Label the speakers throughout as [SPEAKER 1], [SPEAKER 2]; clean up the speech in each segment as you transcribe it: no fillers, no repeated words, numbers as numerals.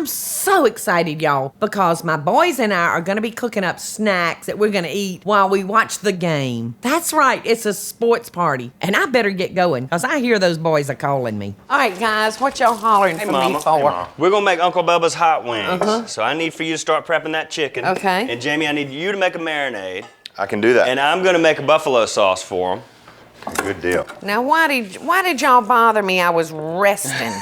[SPEAKER 1] I'm so excited, y'all, because my boys and I are going to be cooking up snacks that we're going to eat while we watch the game. That's right, it's a sports party, and I better get going because I hear those boys are calling me. All right, guys, what y'all hollering for me for?
[SPEAKER 2] Hey, Mama. We're going to make Uncle Bubba's hot wings, so I need for you to start prepping that chicken.
[SPEAKER 1] Okay.
[SPEAKER 2] And Jamie, I need you to make a marinade.
[SPEAKER 3] I can do that.
[SPEAKER 2] And I'm going to make a buffalo sauce for them.
[SPEAKER 3] Good deal.
[SPEAKER 1] Now, why did y'all bother me? I was resting.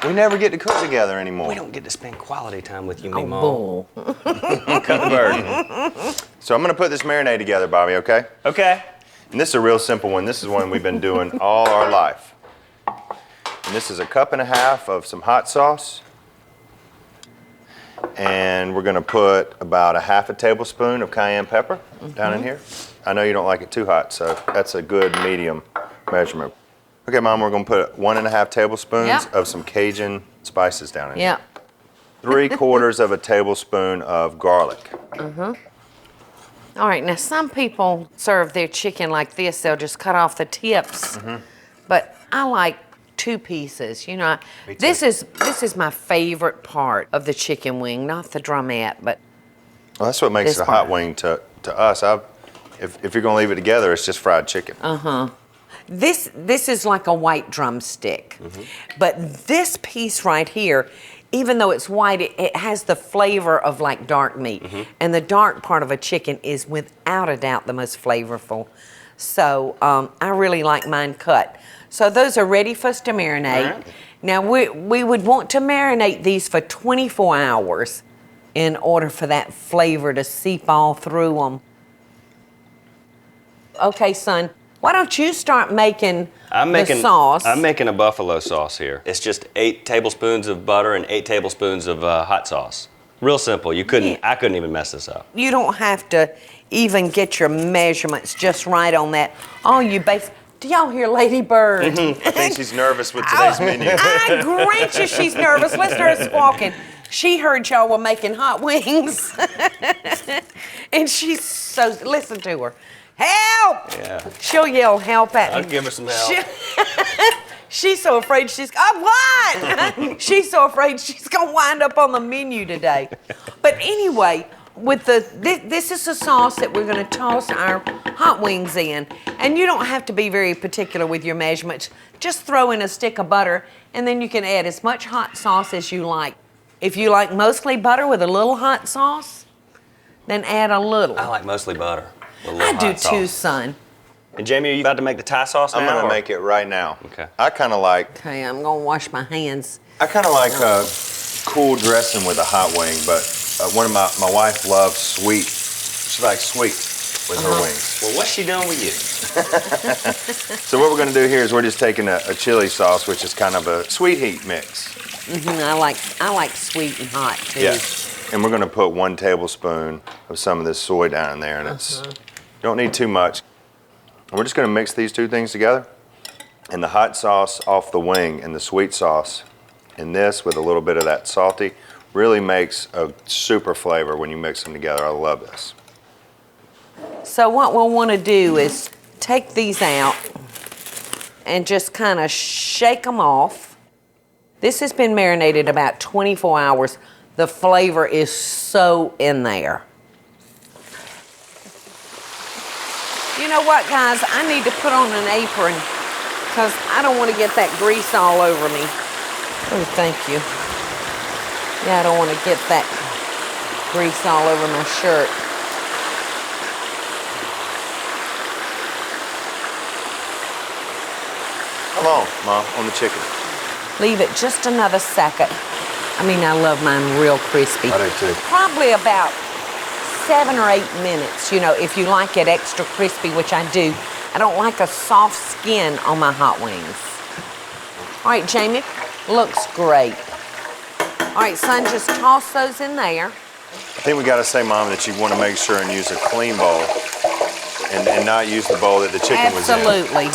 [SPEAKER 3] We never get to cook together anymore.
[SPEAKER 2] We don't get to spend quality time with you, me, Mom.
[SPEAKER 1] Bull.
[SPEAKER 2] Cut the burden.
[SPEAKER 3] So I'm gonna put this marinade together, Bobby, okay?
[SPEAKER 2] Okay.
[SPEAKER 3] And this is a real simple one. This is one we've been doing all our life. And this is 1.5 cups of some hot sauce. And we're gonna put about 1/2 tablespoon of cayenne pepper down in here. I know you don't like it too hot, so that's a good medium measurement. Okay, Mom, we're gonna put 1.5 tablespoons of some Cajun spices down in here. 3/4 tablespoon of garlic.
[SPEAKER 1] All right, now some people serve their chicken like this. They'll just cut off the tips. But I like 2 pieces. You know, this is my favorite part of the chicken wing, not the drumette, but
[SPEAKER 3] well, that's what makes a hot wing to us. If you're gonna leave it together, it's just fried chicken.
[SPEAKER 1] This is like a white drumstick. But this piece right here, even though it's white, it has the flavor of like dark meat. And the dark part of a chicken is without a doubt the most flavorful. So I really like mine cut. So those are ready for us to marinate. Right. Now we would want to marinate these for 24 hours in order for that flavor to seep all through them. Okay, son. Why don't you start making the sauce?
[SPEAKER 2] I'm making a buffalo sauce here. It's just 8 tablespoons of butter and 8 tablespoons of hot sauce. Real simple. I couldn't even mess this up.
[SPEAKER 1] You don't have to even get your measurements just right on that. Do y'all hear Lady Bird?
[SPEAKER 3] I think she's nervous with today's menu.
[SPEAKER 1] I grant you she's nervous. Listen to her squawking. She heard y'all were making hot wings. And listen to her. Help!
[SPEAKER 2] Yeah.
[SPEAKER 1] She'll yell help at me.
[SPEAKER 2] I'll give her some help.
[SPEAKER 1] She's so afraid what? She's so afraid she's gonna wind up on the menu today. But anyway, this is the sauce that we're gonna toss our hot wings in. And you don't have to be very particular with your measurements. Just throw in a stick of butter and then you can add as much hot sauce as you like. If you like mostly butter with a little hot sauce, then add a little.
[SPEAKER 2] I like mostly butter.
[SPEAKER 1] I do too, son.
[SPEAKER 2] And Jamie, are you about to make the Thai sauce now?
[SPEAKER 3] I'm gonna make it right now.
[SPEAKER 2] Okay.
[SPEAKER 3] I kind of like.
[SPEAKER 1] Okay, I'm gonna wash my hands.
[SPEAKER 3] I kind of like cool dressing with a hot wing, but my wife loves sweet. She likes sweet with her wings.
[SPEAKER 2] Well, what's she doing with you?
[SPEAKER 3] So what we're gonna do here is we're just taking a chili sauce, which is kind of a sweet heat mix.
[SPEAKER 1] I like sweet and hot too.
[SPEAKER 3] Yeah. And we're gonna put 1 tablespoon of some of this soy down in there, and it's don't need too much. And we're just gonna mix these 2 things together. And the hot sauce off the wing and the sweet sauce in this with a little bit of that salty really makes a super flavor when you mix them together. I love this.
[SPEAKER 1] So what we'll want to do is take these out and just kind of shake them off. This has been marinated about 24 hours. The flavor is so in there. You know what, guys? I need to put on an apron because I don't want to get that grease all over me. Oh, thank you. Yeah, I don't want to get that grease all over my shirt.
[SPEAKER 3] Come on, Mom, on the chicken.
[SPEAKER 1] Leave it just another second. I love mine real crispy.
[SPEAKER 3] I do too.
[SPEAKER 1] Probably about 7 or 8 minutes, you know, if you like it extra crispy, which I do. I don't like a soft skin on my hot wings. All right, Jamie, looks great. All right, son, just toss those in there.
[SPEAKER 3] I think we gotta say, Mom, that you wanna make sure and use a clean bowl and not use the bowl that the chicken was in.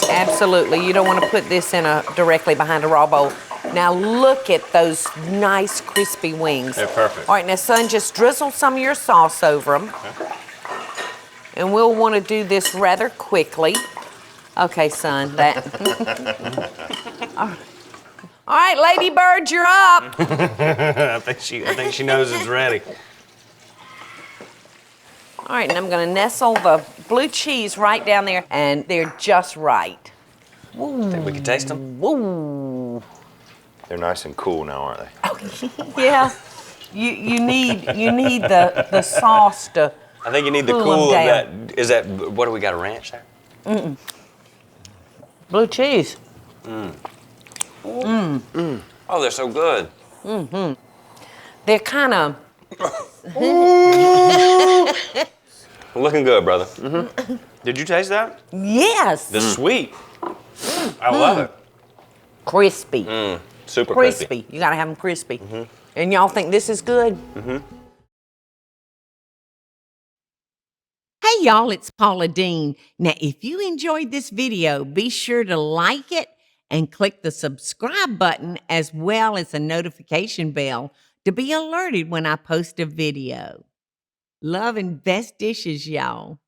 [SPEAKER 1] Absolutely. You don't want to put this in directly behind a raw bowl. Now look at those nice crispy wings.
[SPEAKER 3] They're perfect.
[SPEAKER 1] All right, now son, just drizzle some of your sauce over them.
[SPEAKER 3] Okay.
[SPEAKER 1] And we'll want to do this rather quickly. Okay, son, that. All right, Lady Bird, you're up.
[SPEAKER 2] I think she knows it's ready.
[SPEAKER 1] All right, and I'm gonna nestle the blue cheese right down there, and they're just right.
[SPEAKER 2] Think we can taste them?
[SPEAKER 1] Woo.
[SPEAKER 3] They're nice and cool now, aren't they?
[SPEAKER 1] Yeah. You need the sauce to.
[SPEAKER 2] I think you need the
[SPEAKER 1] Cool
[SPEAKER 2] cool of
[SPEAKER 1] 'em
[SPEAKER 2] that. Is that, what do we got, a ranch there?
[SPEAKER 1] Blue cheese.
[SPEAKER 2] Oh, they're so good.
[SPEAKER 1] They're kind of.
[SPEAKER 2] Looking good, brother. Did you taste that?
[SPEAKER 1] Yes.
[SPEAKER 2] The sweet. I love it.
[SPEAKER 1] Crispy.
[SPEAKER 2] Super crispy.
[SPEAKER 1] You gotta have them crispy. And y'all think this is good? Hey y'all, it's Paula Deen. Now, if you enjoyed this video, be sure to like it and click the subscribe button as well as the notification bell to be alerted when I post a video. Love and best dishes, y'all.